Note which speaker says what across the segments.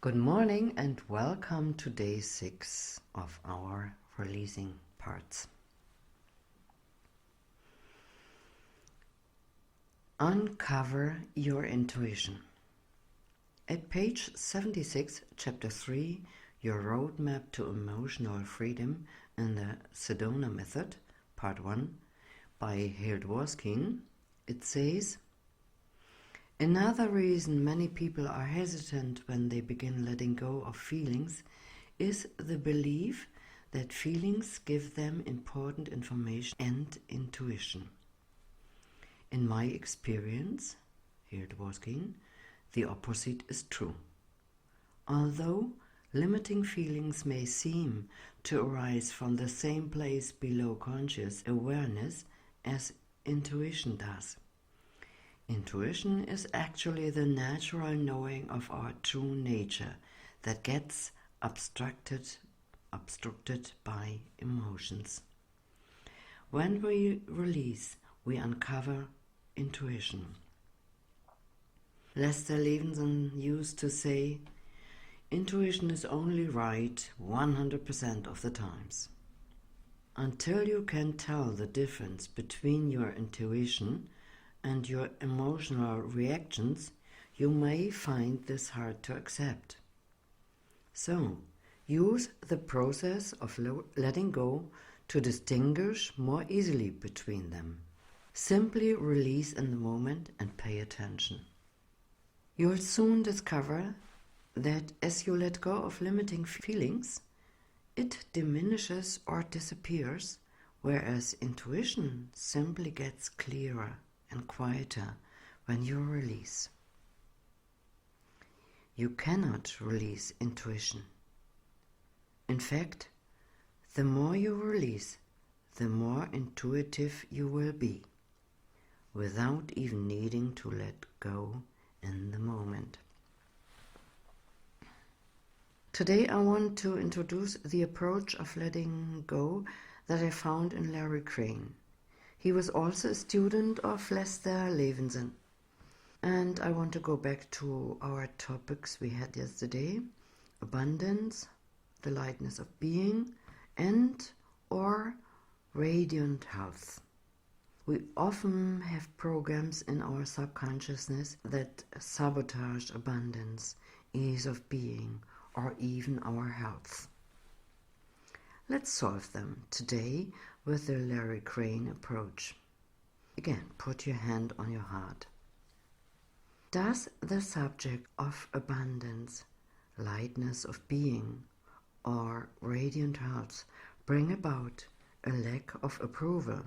Speaker 1: Good morning and welcome to day 6 of our releasing parts. Uncover your intuition. At page 76, chapter 3, Your Roadmap to Emotional Freedom in the Sedona Method, part 1, by Hale Dwoskin, it says, another reason many people are hesitant when they begin letting go of feelings is the belief that feelings give them important information and intuition. In my experience, here Dwoskin, the opposite is true. Although limiting feelings may seem to arise from the same place below conscious awareness as intuition does, intuition is actually the natural knowing of our true nature that gets obstructed by emotions. When we release, we uncover intuition. Levenson used to say, intuition is only right 100% of the times. Until you can tell the difference between your intuition and your emotional reactions, you may find this hard to accept. So, use the process of letting go to distinguish more easily between them. Simply release in the moment and pay attention. You'll soon discover that as you let go of limiting feelings, it diminishes or disappears, whereas intuition simply gets clearer and quieter when you release. You cannot release intuition. In fact, the more you release, the more intuitive you will be, without even needing to let go in the moment. Today I want to introduce the approach of letting go that I found in Larry Crane. He was also a student of Lester Levenson. And I want to go back to our topics we had yesterday: abundance, the lightness of being, and or radiant health. We often have programs in our subconsciousness that sabotage abundance, ease of being, or even our health. Let's solve them today with the Larry Crane approach. Again, put your hand on your heart. Does the subject of abundance, lightness of being, or radiant health bring about a lack of approval,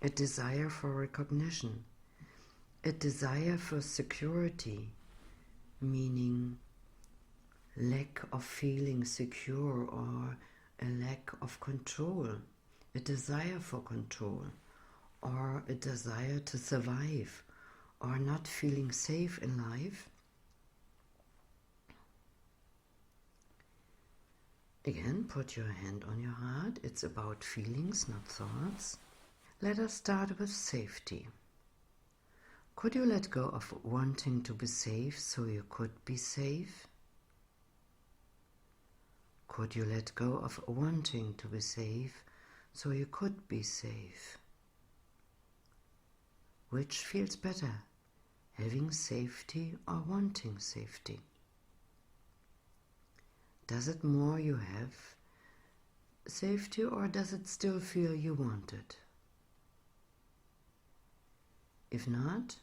Speaker 1: a desire for recognition, a desire for security, meaning lack of feeling secure, or a lack of control, a desire for control, or a desire to survive, or not feeling safe in life? Again, put your hand on your heart. It's about feelings, not thoughts. Let us start with safety. Could you let go of wanting to be safe so you could be safe? Could you let go of wanting to be safe so you could be safe? Which feels better, having safety or wanting safety? Does it more you have safety, or does it still feel you want it? If not,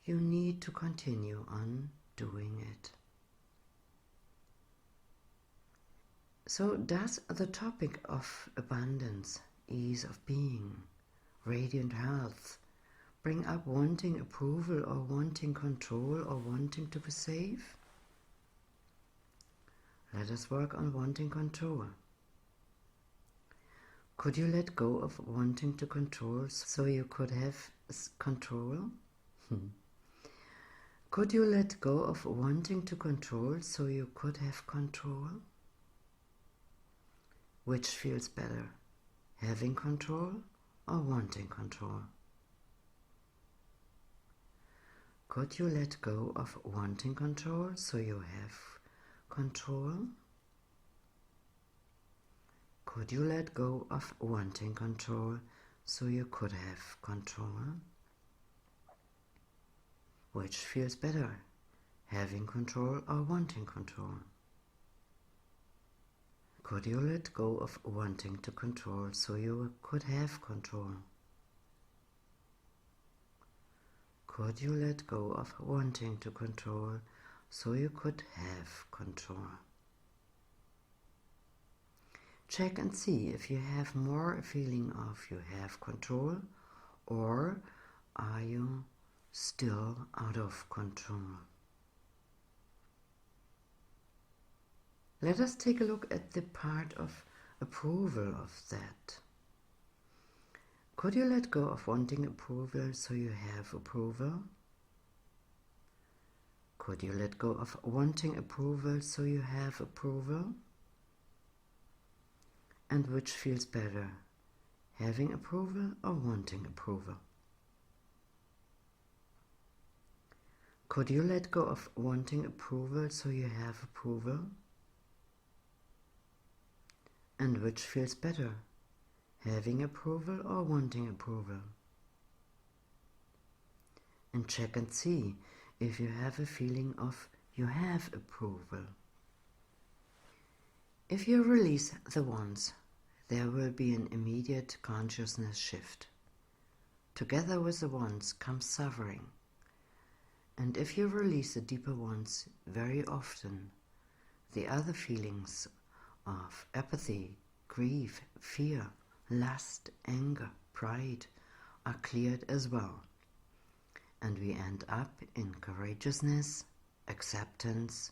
Speaker 1: you need to continue on doing it. So does the topic of abundance, ease of being, radiant health bring up wanting approval, or wanting control, or wanting to be safe? Let us work on wanting control. Could you let go of wanting to control so you could have control? Could you let go of wanting to control so you could have control? Which feels better, having control or wanting control? Could you let go of wanting control so you have control? Could you let go of wanting control so you could have control? Which feels better, having control or wanting control? Could you let go of wanting to control so you could have control? Could you let go of wanting to control so you could have control? Check and see if you have more a feeling of you have control, or are you still out of control? Let us take a look at the part of approval of that. Could you let go of wanting approval so you have approval? Could you let go of wanting approval so you have approval? And which feels better, having approval or wanting approval? Could you let go of wanting approval so you have approval? And which feels better, having approval or wanting approval? And check and see if you have a feeling of you have approval. If you release the wants, there will be an immediate consciousness shift. Together with the wants comes suffering. And if you release the deeper wants very often, the other feelings of apathy, grief, fear, lust, anger, pride are cleared as well. And we end up in courageousness, acceptance,